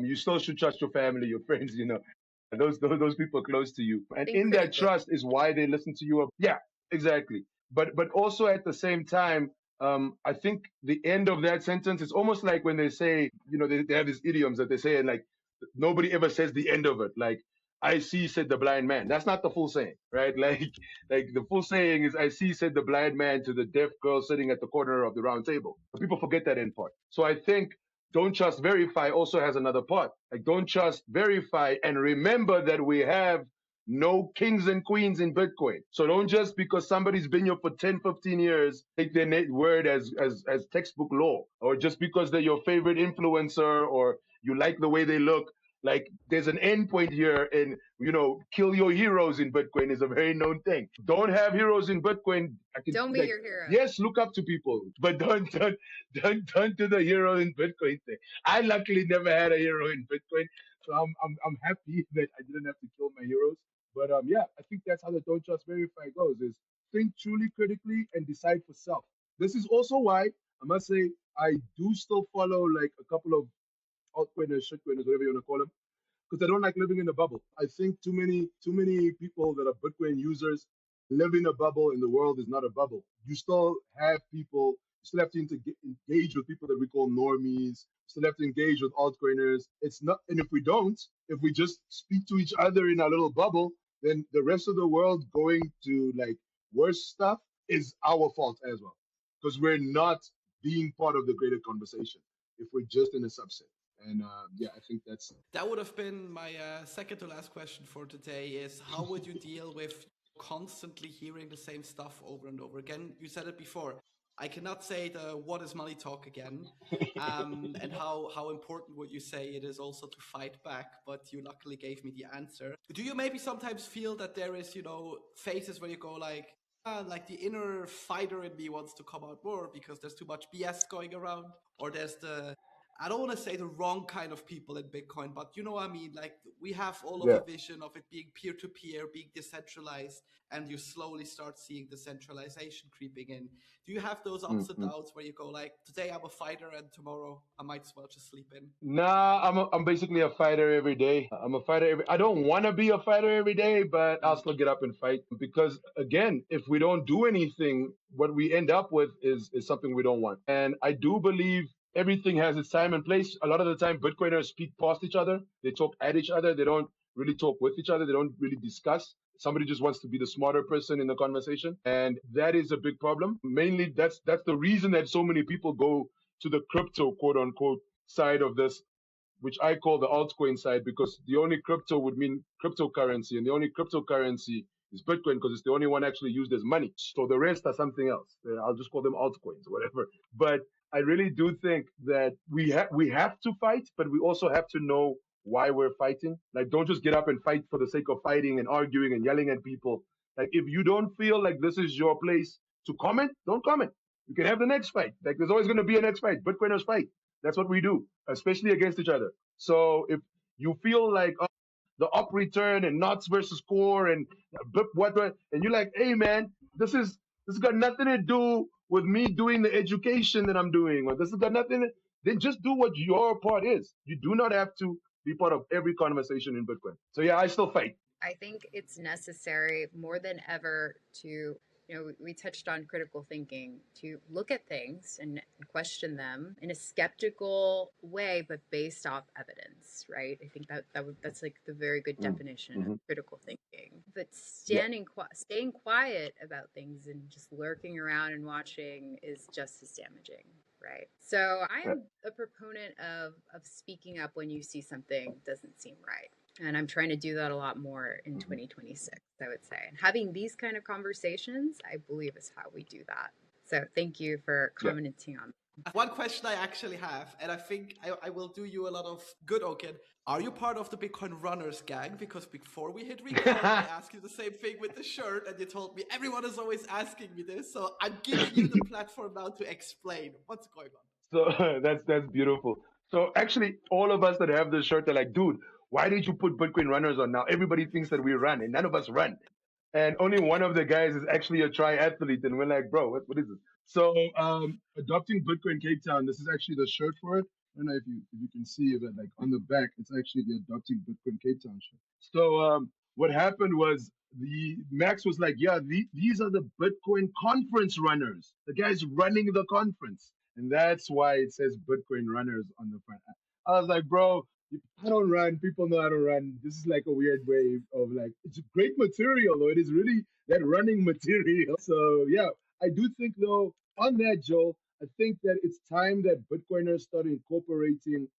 You still should trust your family, your friends, those people close to you. And Think in that critically. trust is why they listen to you. Yeah, exactly. But also at the same time, I think the end of that sentence is almost like when they say, they have these idioms that they say, and like nobody ever says the end of it. Like I see, said the blind man. That's not the full saying, right? Like the full saying is I see, said the blind man to the deaf girl sitting at the corner of the round table. But people forget that end part. So I think don't trust, verify also has another part. Like don't trust, verify, and remember that we have no kings and queens in Bitcoin. So don't just because somebody's been here for 10, 15 years, take their word as textbook law, or just because they're your favorite influencer or you like the way they look. Like there's an end point here, and kill your heroes in Bitcoin is a very known thing. Don't have heroes in Bitcoin. Don't be your hero. Yes, look up to people, but don't do the hero in Bitcoin thing. I luckily never had a hero in Bitcoin, so I'm happy that I didn't have to kill my heroes. But yeah, I think that's how the don't trust, verify goes: is think truly critically and decide for self. This is also why I must say I do still follow like a couple of altcoiners, shitcoiners, whatever you want to call them, because I don't like living in a bubble. I think too many people that are Bitcoin users live in a bubble, and the world is not a bubble. You still have people. You still have to engage with people that we call normies. You still have to engage with altcoiners. It's not, and if we just speak to each other in our little bubble, then the rest of the world going to like worse stuff is our fault as well, because we're not being part of the greater conversation if we're just in a subset. And yeah, I think that would have been my second to last question for today is how would you deal with constantly hearing the same stuff over and over again? You said it before. I cannot say the what is money talk again. And how important would you say it is also to fight back? But you luckily gave me the answer. Do you maybe sometimes feel that there is, phases where you go like the inner fighter in me wants to come out more because there's too much BS going around, or there's I don't want to say the wrong kind of people in Bitcoin, but you know what I mean? Like we have all of Yeah. a vision of it being peer-to-peer, being decentralized, and you slowly start seeing the centralization creeping in. Do you have those ups and downs where you go like, today I'm a fighter and tomorrow I might as well just sleep in? Nah, I'm basically a fighter every day. I'm a fighter I don't want to be a fighter every day, but I'll still get up and fight because again, if we don't do anything, what we end up with is something we don't want. And I do believe everything has its time and place. A lot of the time, Bitcoiners speak past each other. They talk at each other. They don't really talk with each other. They don't really discuss. Somebody just wants to be the smarter person in the conversation. And that is a big problem. Mainly, that's the reason that so many people go to the crypto, quote unquote, side of this, which I call the altcoin side, because the only crypto would mean cryptocurrency, and the only cryptocurrency is Bitcoin because it's the only one actually used as money. So the rest are something else. I'll just call them altcoins or whatever. But I really do think that we have to fight, but we also have to know why we're fighting. Like, don't just get up and fight for the sake of fighting and arguing and yelling at people. Like if you don't feel like this is your place to comment, don't comment. You can have the next fight. Like there's always going to be a next fight. Bitcoiners fight. That's what we do, especially against each other. So if you feel like the up return and knots versus core and what, and you're like, hey man, this has got nothing to do with me doing the education that I'm doing, or this has got nothing. Then just do what your part is. You do not have to be part of every conversation in Bitcoin. So yeah, I still fight. I think it's necessary more than ever to, we touched on critical thinking, to look at things and question them in a skeptical way, but based off evidence, right? I think that's like the very good definition of critical thinking. But staying quiet about things and just lurking around and watching is just as damaging. Right. So I am a proponent of speaking up when you see something doesn't seem right. And I'm trying to do that a lot more in 2026, I would say. And having these kind of conversations, I believe, is how we do that. So thank you for commenting on that. One question I actually have, and I think I will do you a lot of good, Okin. Are you part of the Bitcoin Runners gang? Because before we hit record, I asked you the same thing with the shirt, and you told me everyone is always asking me this. So I'm giving you the platform now to explain what's going on. So that's beautiful. So actually, all of us that have this shirt are like, dude, why did you put Bitcoin Runners on now? Everybody thinks that we run, and none of us run. And only one of the guys is actually a triathlete, and we're like, bro, what is this? So adopting Bitcoin Cape Town, this is actually the shirt for it. I don't know if you can see that, like on the back, it's actually the adopting Bitcoin Cape Town shirt. So what happened was the Max was like, yeah, these are the Bitcoin conference runners, the guys running the conference, and that's why it says Bitcoin Runners on the front. I was like, bro, I don't run. People know I don't run. This is like a weird way of like, it's great material though. It is really that running material. So yeah, I do think though on that, Joel, I think that it's time that Bitcoiners start incorporating,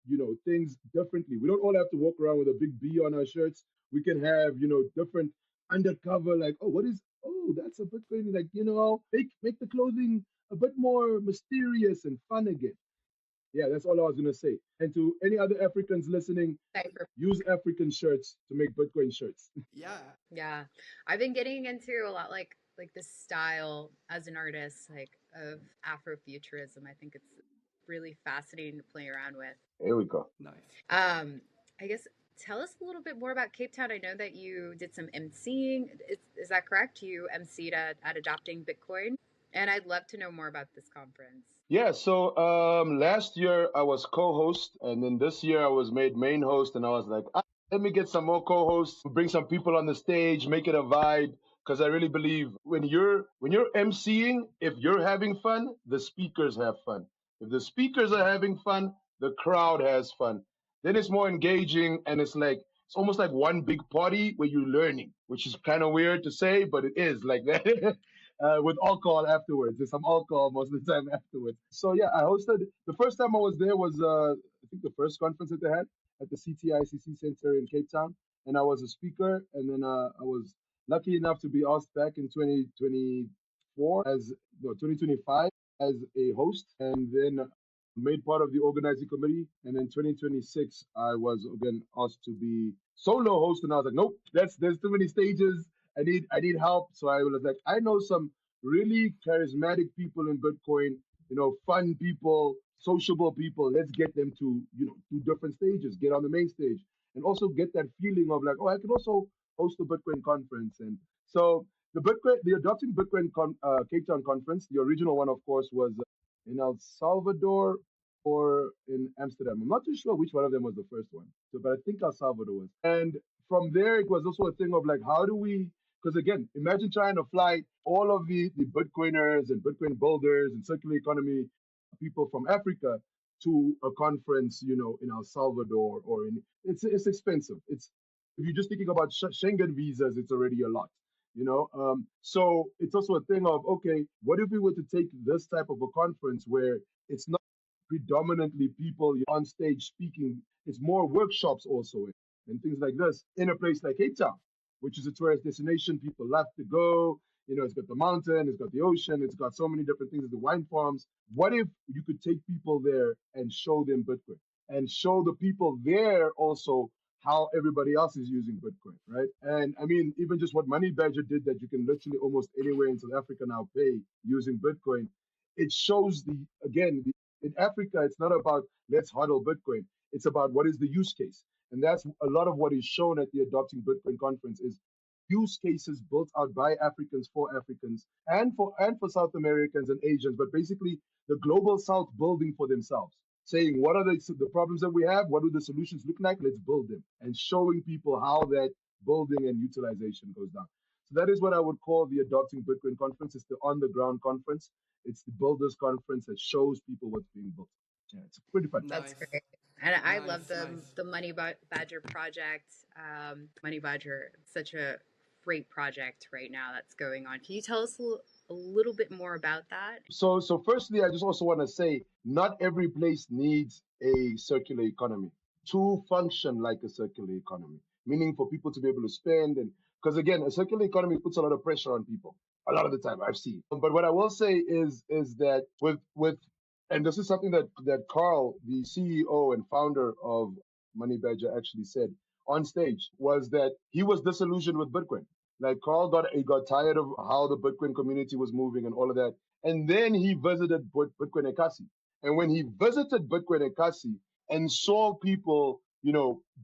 things differently. We don't all have to walk around with a big B on our shirts. We can have, different undercover, like, that's a Bitcoin, like, make the clothing a bit more mysterious and fun again. Yeah, that's all I was going to say. And to any other Africans listening, use African shirts to make Bitcoin shirts. Yeah. I've been getting into a lot like this style as an artist, like of Afrofuturism. I think it's really fascinating to play around with. Here we go. Nice. I guess tell us a little bit more about Cape Town. I know that you did some emceeing. Is that correct? You emceed at Adopting Bitcoin? And I'd love to know more about this conference. Yeah, so last year I was co-host, and then this year I was made main host, and I was like, let me get some more co-hosts, bring some people on the stage, make it a vibe, because I really believe when you're emceeing, if you're having fun, the speakers have fun. If the speakers are having fun, the crowd has fun. Then it's more engaging, and it's almost like one big party where you're learning, which is kind of weird to say, but it is like that. With alcohol afterwards. There's some alcohol most of the time afterwards. So yeah, I hosted, the first time I was there was, I think the first conference that they had at the CTICC Center in Cape Town. And I was a speaker. And then I was lucky enough to be asked back in 2025 as a host. And then made part of the organizing committee. And then 2026, I was again asked to be solo host. And I was like, nope, there's too many stages. I need help. So I was like, I know some really charismatic people in Bitcoin, fun people, sociable people. Let's get them to, do different stages, get on the main stage, and also get that feeling of like, I can also host a Bitcoin conference. And so the Adopting Bitcoin Cape Town conference, the original one, of course, was in El Salvador or in Amsterdam. I'm not too sure which one of them was the first one. So, but I think El Salvador was. And from there, it was also a thing of like, how do we, because again, imagine trying to fly all of the Bitcoiners and Bitcoin builders and circular economy people from Africa to a conference, in El Salvador or it's expensive. If you're just thinking about Schengen visas, it's already a lot, So it's also a thing of, okay, what if we were to take this type of a conference where it's not predominantly people on stage speaking, it's more workshops also and things like this in a place like Cape Town, which is a tourist destination. People love to go. It's got the mountain, it's got the ocean, it's got so many different things, the wine farms. What if you could take people there and show them Bitcoin and show the people there also how everybody else is using Bitcoin, right? And I mean, even just what Money Badger did, that you can literally almost anywhere in South Africa now pay using Bitcoin. It shows in Africa, it's not about let's hodl Bitcoin. It's about what is the use case. And that's a lot of what is shown at the Adopting Bitcoin conference is use cases built out by Africans for Africans and for South Americans and Asians, but basically the global South building for themselves, saying what are the problems that we have, what do the solutions look like, let's build them, and showing people how that building and utilization goes down. So that is what I would call the Adopting Bitcoin conference. It's the on the ground conference. It's the builders conference that shows people what's being built. Yeah, it's pretty fun. That's Nice. great. And I love Nice. the Money Badger project. Money Badger, such a great project right now that's going on. Can you tell us a little bit more about that? So firstly, I just also want to say, not every place needs a circular economy to function like a circular economy, meaning for people to be able to spend. And because again, a circular economy puts a lot of pressure on people a lot of the time, I've seen. But what I will say is that with and this is something that Carl, the CEO and founder of Money Badger, actually said on stage, was that he was disillusioned with Bitcoin. Like Carl got tired of how the Bitcoin community was moving and all of that. And then he visited Bitcoin Ekasi. And when he visited Bitcoin Ekasi and saw people,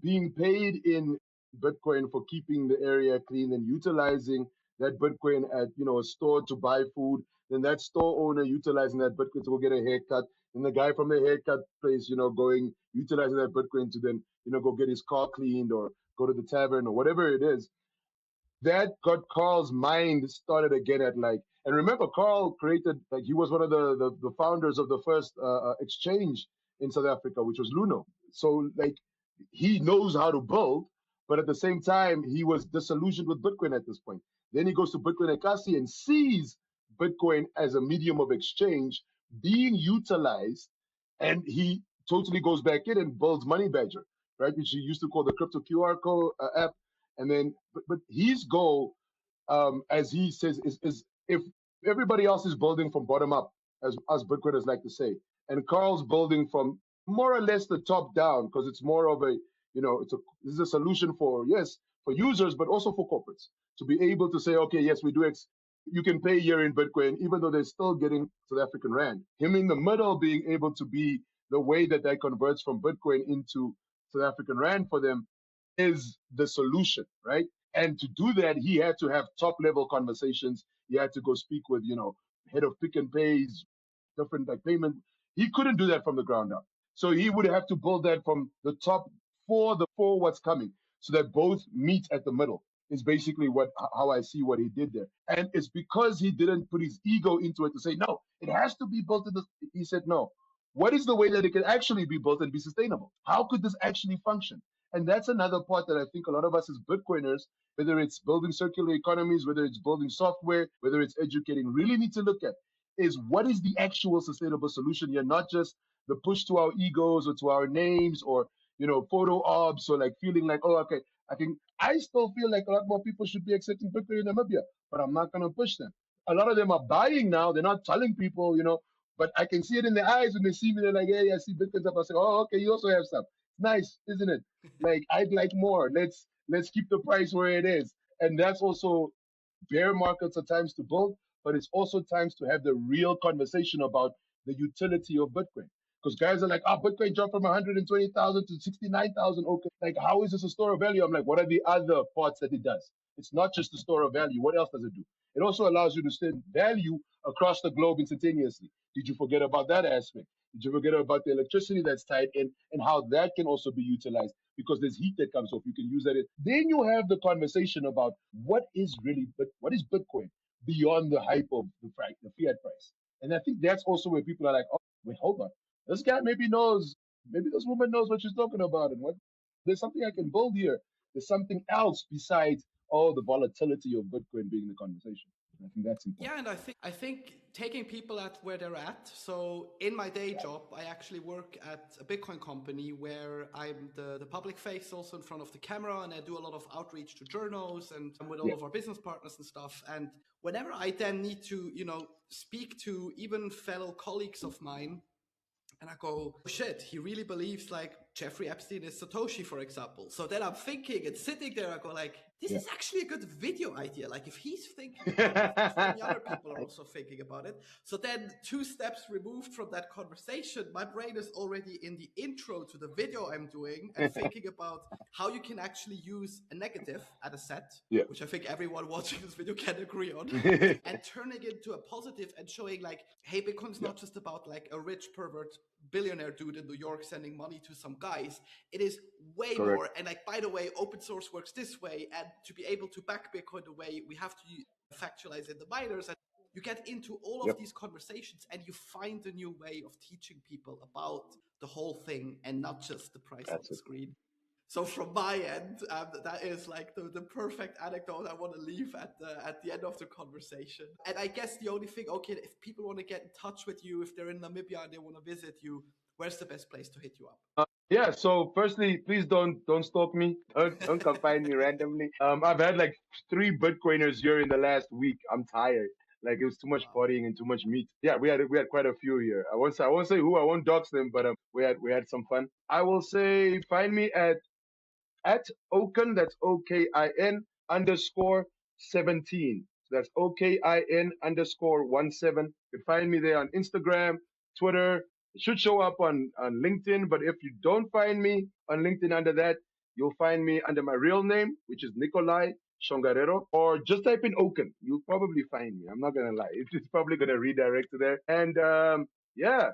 being paid in Bitcoin for keeping the area clean and utilizing that Bitcoin at, a store to buy food, then that store owner utilizing that Bitcoin to go get a haircut, and the guy from the haircut place, going, utilizing that Bitcoin to then, go get his car cleaned or go to the tavern or whatever it is. That got Carl's mind started again at like, and remember, Carl created, like, he was one of the founders of the first exchange in South Africa, which was Luno. So, like, he knows how to build, but at the same time, he was disillusioned with Bitcoin at this point. Then he goes to Bitcoin Ekasi and sees Bitcoin as a medium of exchange being utilized, and he totally goes back in and builds Money Badger, right, which he used to call the crypto QR code app. And then, but his goal, as he says, is if everybody else is building from bottom up, as us Bitcoiners like to say, and Carl's building from more or less the top down, because it's more of a, this is a solution for, yes, for users, but also for corporates to be able to say, okay, yes, we do. You can pay here in Bitcoin, even though they're still getting South African Rand. Him in the middle being able to be the way that converts from Bitcoin into South African Rand for them is the solution, right? And to do that, he had to have top level conversations. He had to go speak with, head of Pick and Pays, different like payment. He couldn't do that from the ground up. So he would have to build that from the top for what's coming, so that both meet at the middle. Is basically how I see what he did there. And it's because he didn't put his ego into it to say, no, it has to be built in this. He said, no, what is the way that it can actually be built and be sustainable? How could this actually function? And that's another part that I think a lot of us as Bitcoiners, whether it's building circular economies, whether it's building software, whether it's educating, really need to look at is what is the actual sustainable solution here, not just the push to our egos or to our names or, photo ops or like feeling like, oh, okay, I still feel like a lot more people should be accepting Bitcoin in Namibia, but I'm not going to push them. A lot of them are buying now. They're not telling people, but I can see it in their eyes when they see me. They're like, hey, I see Bitcoin stuff. I say, oh, okay, you also have some. Nice, isn't it? Like, I'd like more. Let's keep the price where it is. And that's also bear markets are times to build, but it's also times to have the real conversation about the utility of Bitcoin. Because guys are like, oh, Bitcoin jumped from 120,000 to 69,000. Okay, like, how is this a store of value? I'm like, what are the other parts that it does? It's not just the store of value. What else does it do? It also allows you to send value across the globe instantaneously. Did you forget about that aspect? Did you forget about the electricity that's tied in and how that can also be utilized? Because there's heat that comes off. You can use that. Then you have the conversation about what is Bitcoin beyond the hype of the fiat price. And I think that's also where people are like, oh, wait, hold on. This guy maybe this woman knows what she's talking about. And there's something I can build here. There's something else besides all the volatility of Bitcoin being the conversation. I think that's important. Yeah, and I think taking people at where they're at. So in my day job, I actually work at a Bitcoin company where I'm the public face also in front of the camera, and I do a lot of outreach to journals and with all of our business partners and stuff. And whenever I then need to, speak to even fellow colleagues of mine, and I go, shit, he really believes like Jeffrey Epstein is Satoshi, for example. So then I'm thinking and sitting there, I go like, this is actually a good video idea. Like if he's thinking about it, many other people are also thinking about it. So then 2 steps removed from that conversation, my brain is already in the intro to the video I'm doing and thinking about how you can actually use a negative at a set, which I think everyone watching this video can agree on, and turning it into a positive and showing like, hey, Bitcoin's not just about like a rich pervert billionaire dude in New York sending money to some guys. It is way more. And like, by the way, open source works this way. And to be able to back Bitcoin the way we have to factualize in the miners, and you get into all of these conversations and you find a new way of teaching people about the whole thing and not just the price on the screen. So from my end, that is like the perfect anecdote I want to leave at the end of the conversation. And I guess the only thing, okay, if people want to get in touch with you, if they're in Namibia and they want to visit you, where's the best place to hit you up? So firstly, please don't stalk me. Don't come find me randomly. I've had like 3 Bitcoiners here in the last week. I'm tired. Like it was too much partying and too much meat. Yeah, we had quite a few here. I won't say who. I won't dox them, but we had some fun. I will say find me at Okin, that's OKIN _ 17. So that's OKIN _ 17. You can find me there on Instagram, Twitter. It should show up on LinkedIn, but if you don't find me on LinkedIn under that, you'll find me under my real name, which is Nikolai Tjongarero, or just type in Okin. You'll probably find me. I'm not going to lie. It's probably going to redirect to there. And yeah,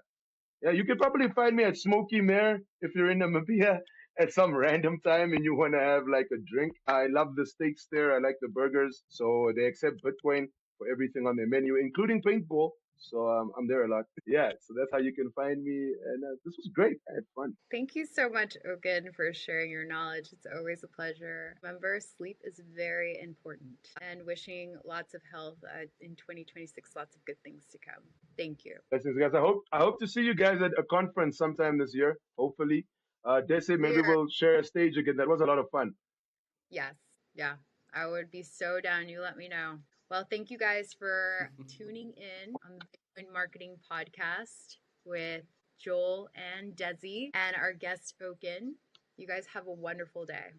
you can probably find me at Smoky Mare if you're in Namibia at some random time and you want to have like a drink. I love the steaks there. I like the burgers. So they accept Bitcoin for everything on their menu, including paintball. So I'm there a lot. Yeah, so that's how you can find me. And this was great. I had fun. Thank you so much, Okin, for sharing your knowledge. It's always a pleasure. Remember, sleep is very important. And wishing lots of health in 2026, lots of good things to come. Thank you. Blessings, guys. I hope to see you guys at a conference sometime this year, hopefully. Desi, maybe we'll share a stage again. That was a lot of fun. Yes. Yeah. I would be so down. You let me know. Well, thank you guys for tuning in on the Bitcoin Marketing Podcast with Joel and Desi and our guest Okin. You guys have a wonderful day.